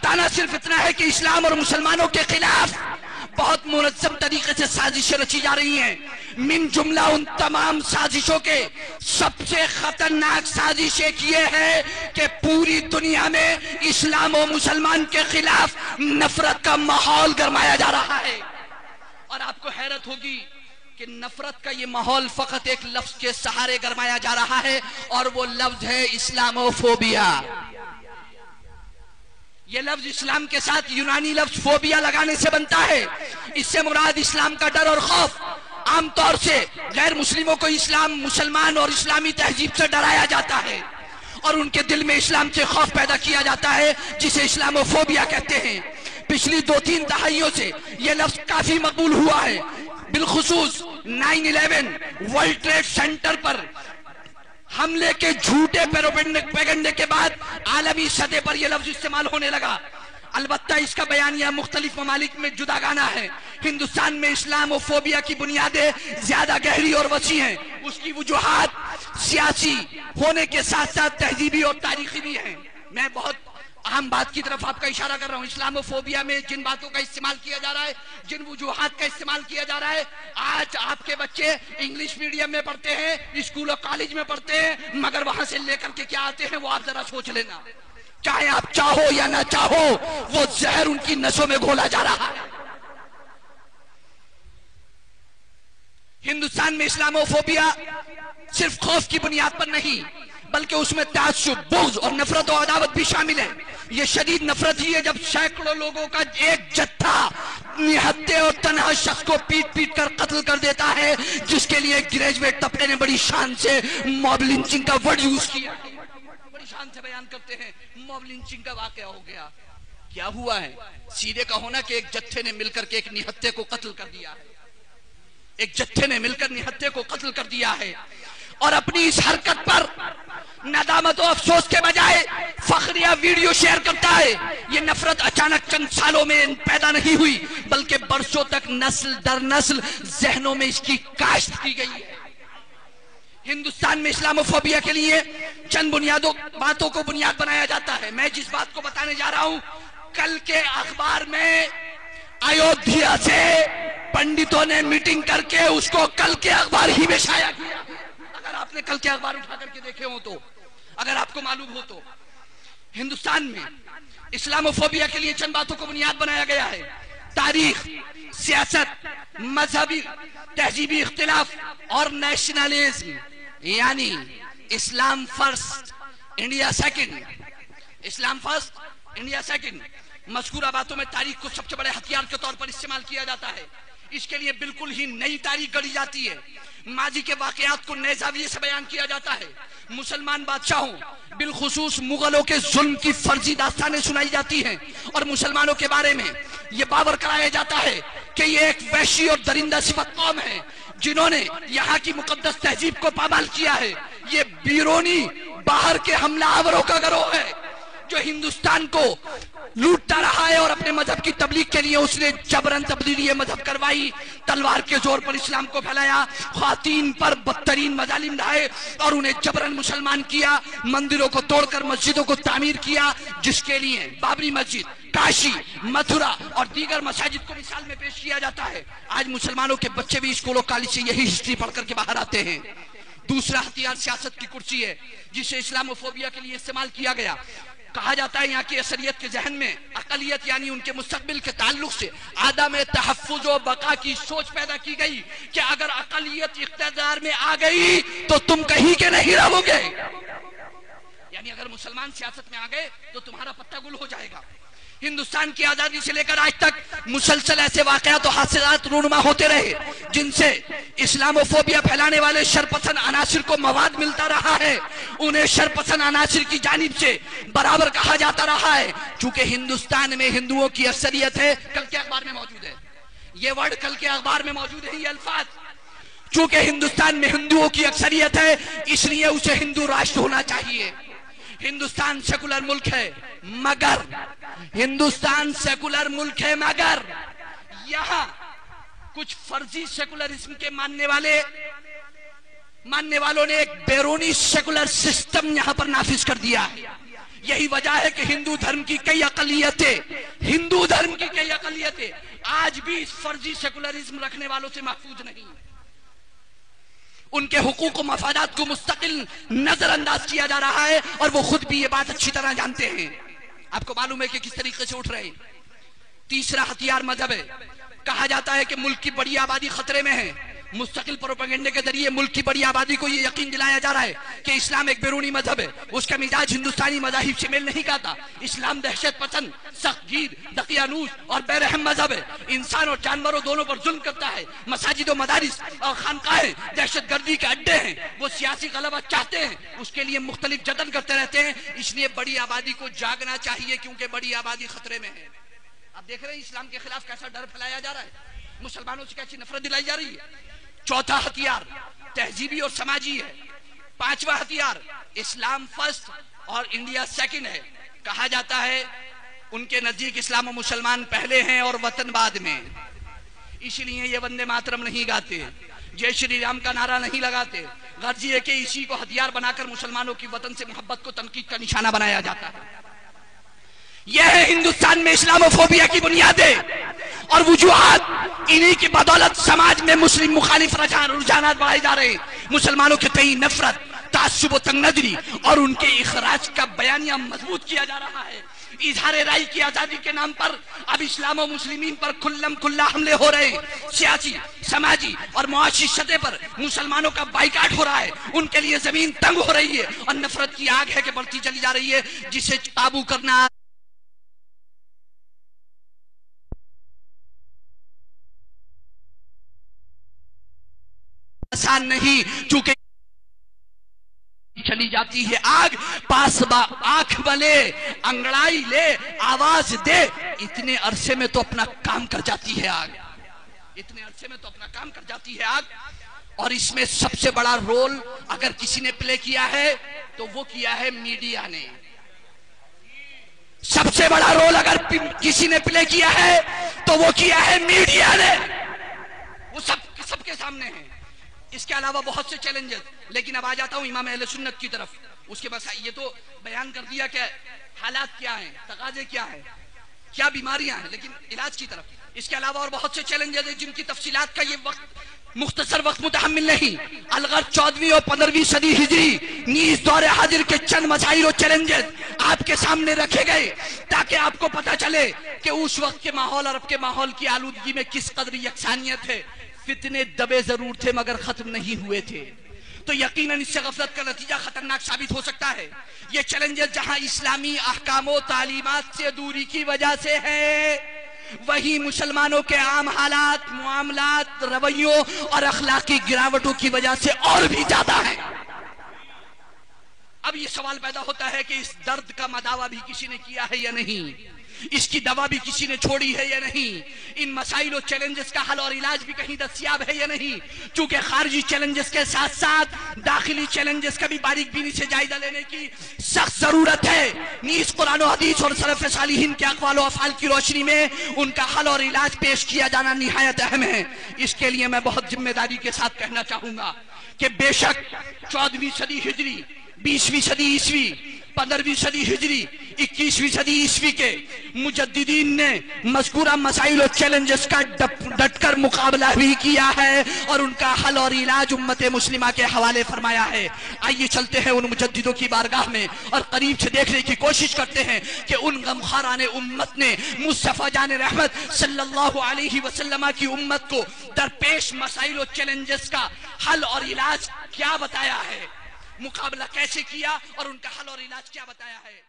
بتانا صرف اتنا ہے کہ اسلام اور مسلمانوں کے خلاف بہت منظم طریقے سے سازشیں رچی جا رہی ہیں. من جملہ ان تمام سازشوں کے سب سے خطرناک سازش ایک یہ ہے کہ پوری دنیا میں اسلام و مسلمان کے خلاف نفرت کا ماحول گرمایا جا رہا ہے. اور آپ کو حیرت ہوگی کہ نفرت کا یہ ماحول فقط ایک لفظ کے سہارے گرمایا جا رہا ہے، اور وہ لفظ ہے اسلاموفوبیا. یہ لفظ اسلام کے ساتھ یونانی لفظ فوبیا لگانے سے بنتا ہے. اس سے مراد اسلام کا ڈر اور خوف. عام طور سے غیر مسلموں کو اسلام، مسلمان اور اسلامی تہذیب سے ڈرایا جاتا ہے، اور ان کے دل میں اسلام سے خوف پیدا کیا جاتا ہے، جسے اسلاموفوبیا کہتے ہیں. پچھلی 2-3 دہائیوں سے یہ لفظ کافی مقبول ہوا ہے. بالخصوص 9/11 ورلڈ ٹریڈ سینٹر پر حملے کے جھوٹے پیغنڈے کے بعد عالمی سطح پر یہ لفظ استعمال ہونے لگا. البتہ اس کا بیانیہ مختلف ممالک میں جداگانہ ہے. ہندوستان میں اسلاموفوبیا کی بنیادیں زیادہ گہری اور وسیع ہیں. اس کی وجوہات سیاسی ہونے کے ساتھ ساتھ تہذیبی اور تاریخی بھی ہیں. میں بہت اہم بات کی طرف آپ کا اشارہ کر رہا ہوں. اسلاموفوبیا میں جن باتوں کا استعمال کیا جا رہا ہے، جن وجوہات کا استعمال کیا جا رہا ہے، آج آپ کے بچے انگلش میڈیم میں پڑھتے ہیں، اسکول اور کالج میں پڑھتے ہیں، مگر وہاں سے لے کر کے کیا آتے ہیں وہ آپ ذرا سوچ لینا. چاہے آپ چاہو یا نہ چاہو، وہ زہر ان کی نسوں میں گھولا جا رہا ہے. ہندوستان میں اسلاموفوبیا صرف خوف کی بنیاد پر نہیں، بلکہ اس میں تعصب، بغض اور نفرت و عداوت بھی شامل ہے. یہ شدید نفرت ہی ہے جب سینکڑوں لوگوں کا ایک جتھا نہتے اور تنہا شخص کو پیٹ پیٹ کر قتل کر دیتا ہے، جس کے لیے گریجویٹ طبقے نے بڑی شان سے موب لنچنگ کا ورڈ یوز کیا. بڑی شان سے بیان کرتے ہیں موب لنچنگ کا واقعہ ہو گیا. کیا ہوا ہے؟ سیدھے کا ہونا کہ ایک جتھے نے مل کر کے ایک نہتے کو قتل کر دیا ہے. ایک جتھے نے مل کر نہتے کو قتل کر دیا ہے، اور اپنی اس حرکت پر ندامت و افسوس کے بجائے فخریہ ویڈیو شیئر کرتا ہے. یہ نفرت اچانک چند سالوں میں پیدا نہیں ہوئی، بلکہ برسوں تک نسل در نسل ذہنوں میں اس کی کاشت کی گئی ہے. ہندوستان میں اسلاموفوبیا کے لیے چند باتوں کو بنیاد بنایا جاتا ہے. میں جس بات کو بتانے جا رہا ہوں، کل کے اخبار میں ایودھیا سے پنڈتوں نے میٹنگ کر کے اس کو کل کے اخبار ہی میں شائع کیا. اگر آپ نے کل کے اخبار اٹھا کر کے دیکھے ہوں تو، اگر آپ کو معلوم ہو تو، ہندوستان میں اسلاموفوبیا کے لیے چند باتوں کو بنیاد بنایا گیا ہے: تاریخ، سیاست، مذہبی تہذیبی اختلاف اور نیشنلزم. یعنی اسلام فرسٹ انڈیا سیکنڈ. اسلام فرسٹ انڈیا سیکنڈ. مذکورہ باتوں میں تاریخ کو سب سے بڑے ہتھیار کے طور پر استعمال کیا جاتا ہے. اس کے لیے بالکل ہی نئی تاریخ گڑھی جاتی ہے. ماضی کے واقعات کو نئے زاویے سے بیان کیا جاتا ہے. مسلمان بادشاہوں بالخصوص مغلوں کے ظلم کی فرضی داستانیں سنائی جاتی ہیں، اور مسلمانوں کے بارے میں یہ باور کرایا جاتا ہے کہ یہ ایک وحشی اور درندہ صفت قوم ہے جنہوں نے یہاں کی مقدس تہذیب کو پامال کیا ہے. یہ بیرونی باہر کے حملہ آوروں کا گروہ ہے جو ہندوستان کو لوٹتا رہا ہے، اور اپنے مذہب کی تبلیغ کے لیے اس نے جبرن تبدیلی مذہب کروائی، تلوار کے زور پر اسلام کو پھیلایا، خواتین پر بدترین مظالم ڈھائے اور انہیں جبرن مسلمان کیا، مندروں کو توڑ کر مسجدوں کو تعمیر کیا، جس کے لیے بابری مسجد، کاشی، متھرا اور دیگر مساجد کو مثال میں پیش کیا جاتا ہے. آج مسلمانوں کے بچے بھی اسکول و کالج سے یہی ہسٹری پڑھ کر کے باہر آتے ہیں. دوسرا ہتھیار سیاست کی کرسی ہے، جسے اسلاموفوبیا کے لیے استعمال کیا گیا. کہا جاتا ہے یہاں کی اکثریت کے ذہن میں اقلیت یعنی ان کے مستقبل کے تعلق سے عدم تحفظ و بقا کی سوچ پیدا کی گئی کہ اگر اقلیت اقتدار میں آ گئی تو تم کہیں کے نہیں رہو گے. یعنی اگر مسلمان سیاست میں آ گئے تو تمہارا پتہ گل ہو جائے گا. ہندوستان کی آزادی سے لے کر آج تک مسلسل ایسے واقعات و حادثات رونما ہوتے رہے جن سے اسلاموفوبیا پھیلانے والے شرپسند عناصر کو مواد ملتا رہا ہے. انہیں شرپسند عناصر کی جانب سے برابر کہا جاتا رہا ہے. چونکہ ہندوستان میں ہندوؤں کی اکثریت ہے، کل کے اخبار میں موجود ہے یہ ورڈ، کل کے اخبار میں موجود ہے یہ الفاظ. چونکہ ہندوستان میں ہندوؤں کی اکثریت ہے، اس لیے اسے ہندو راشٹر ہونا چاہیے. ہندوستان سیکولر ملک ہے، مگر ہندوستان سیکولر ملک ہے مگر یہاں کچھ فرضی سیکولرزم کے ماننے والوں نے ایک بیرونی سیکولر سسٹم یہاں پر نافذ کر دیا ہے. یہی وجہ ہے کہ ہندو دھرم کی کئی اقلیتیں آج بھی اس فرضی سیکولرزم رکھنے والوں سے محفوظ نہیں. ان کے حقوق و مفادات کو مستقل نظر انداز کیا جا رہا ہے اور وہ خود بھی یہ بات اچھی طرح جانتے ہیں. آپ کو معلوم ہے کہ کس طریقے سے اٹھ رہے ہیں. تیسرا ہتھیار مذہب ہے. کہا جاتا ہے کہ ملک کی بڑی آبادی خطرے میں ہے. مستقل پروپیگنڈے کے ذریعے ملک کی بڑی آبادی کو یہ یقین دلایا جا رہا ہے کہ اسلام ایک بیرونی مذہب ہے, اس کا مزاج ہندوستانی مذاہب سے میل نہیں کھاتا. اسلام دہشت پسند, سخت گیر, دقیانوس اور بے رحم مذہب ہے. انسان اور جانوروں دونوں پر ظلم کرتا ہے. مساجد و مدارس اور خانقاہیں دہشت گردی کے اڈے ہیں. وہ سیاسی غلبہ چاہتے ہیں, اس کے لیے مختلف جتن کرتے رہتے ہیں. اس لیے بڑی آبادی کو جاگنا چاہیے کیونکہ بڑی آبادی خطرے میں ہے. آپ دیکھ رہے ہیں اسلام کے خلاف کیسا ڈر پھیلایا جا رہا ہے, مسلمانوں سے کیسی نفرت دلائی جا رہی ہے. چوتھا ہتھیار تہذیبی اور سماجی ہے. پانچواں ہتھیار اسلام فرسٹ اور انڈیا سیکنڈ ہے. کہا جاتا ہے ان کے نزدیک اسلام و مسلمان پہلے ہیں اور وطن بعد میں. اسی لیے یہ وندے ماترم نہیں گاتے, جے شری رام کا نعرہ نہیں لگاتے. غرض یہ کہ اسی کو ہتھیار بنا کر مسلمانوں کی وطن سے محبت کو تنقید کا نشانہ بنایا جاتا ہے. یہ ہے ہندوستان میں اسلامو فوبیا کی بنیادیں اور وجوہات. انہی کی بدولت سماج میں مسلم مخالف رجحانات بڑھائے جا رہے ہیں. مسلمانوں کے تئیں نفرت, تعصب و تنگ نظری اور ان کے اخراج کا بیانیہ مضبوط کیا جا رہا ہے. اظہار رائے کی آزادی کے نام پر اب اسلام و مسلمین پر کھلم کھلا حملے ہو رہے ہیں. سیاسی, سماجی اور معاشی سطح پر مسلمانوں کا بائیکاٹ ہو رہا ہے. ان کے لیے زمین تنگ ہو رہی ہے اور نفرت کی آگ ہے کہ بڑھتی چلی جا رہی ہے, جسے قابو کرنا آسان نہیں. چونکہ چلی جاتی ہے آگ, پاس آنکھ بلے, انگڑائی لے, آواز دے, اتنے عرصے میں تو اپنا کام کر جاتی ہے آگ. اتنے عرصے میں تو اپنا کام کر جاتی ہے آگ. اور اس میں سب سے بڑا رول اگر کسی نے پلے کیا ہے تو وہ کیا ہے میڈیا نے. سب سے بڑا رول اگر کسی نے پلے کیا ہے تو وہ کیا ہے میڈیا نے. وہ سب کے سامنے ہے. اس کے علاوہ بہت سے چیلنجز. لیکن اب آ جاتا ہوں امام اہل سنت کی طرف. اس کے بعد یہ تو بیان کر دیا کہ حالات کیا ہیں, تقاضے کیا ہیں, کیا بیماریاں ہیں, لیکن علاج کی طرف. اس کے علاوہ اور بہت سے چیلنجز ہیں جن کی تفصیلات کا یہ مختصر وقت متحمل نہیں. الغرض 14ویں اور 15ویں صدی ہجری نیز دور حاضر کے چند مسائل و چیلنجز آپ کے سامنے رکھے گئے تاکہ آپ کو پتہ چلے کہ اس وقت کے ماحول اور اب کے ماحول کی آلودگی میں کس قدر یکسانیت ہے. فتنے دبے ضرور تھے مگر ختم نہیں ہوئے تھے. تو یقیناً اس سے غفلت کا نتیجہ خطرناک ثابت ہو سکتا ہے. یہ چیلنجز جہاں اسلامی احکام و تعلیمات سے دوری کی وجہ سے ہے, وہی مسلمانوں کے عام حالات, معاملات, رویوں اور اخلاقی گراوٹوں کی وجہ سے اور بھی زیادہ ہے. اب یہ سوال پیدا ہوتا ہے کہ اس درد کا مداوا بھی کسی نے کیا ہے یا نہیں, اس کی دوا بھی کسی نے چھوڑی ہے یا نہیں, ان مسائل و چیلنجز کا حل اور علاج بھی کہیں دستیاب ہے یا نہیں. چونکہ خارجی چیلنجز کے ساتھ ساتھ داخلی چیلنجز کا بھی باریک بینی سے جائزہ لینے کی سخت ضرورت ہے. نیز قرآن و حدیث اور سلف صالحین کے اقوال و افعال کی روشنی میں ان کا حل اور علاج پیش کیا جانا نہایت اہم ہے. اس کے لیے میں بہت ذمہ داری کے ساتھ کہنا چاہوں گا کہ بے شک 14ویں صدی ہجری, 20ویں صدی عیسوی, 15ویں صدی ہجری, 21ویں صدی عیسوی کے مجددین نے مذکورہ مسائل و چیلنجز کا ڈٹ کر مقابلہ بھی کیا ہے اور ان کا حل اور علاج امت مسلمہ کے حوالے فرمایا ہے. آئیے چلتے ہیں ان مجددوں کی بارگاہ میں اور قریب سے دیکھنے کی کوشش کرتے ہیں کہ ان غمخواران امت نے مصطفیٰ جان رحمت صلی اللہ علیہ وسلم کی امت کو درپیش مسائل و چیلنجز کا حل اور علاج کیا بتایا ہے, مقابلہ کیسے کیا اور ان کا حل اور علاج کیا بتایا ہے.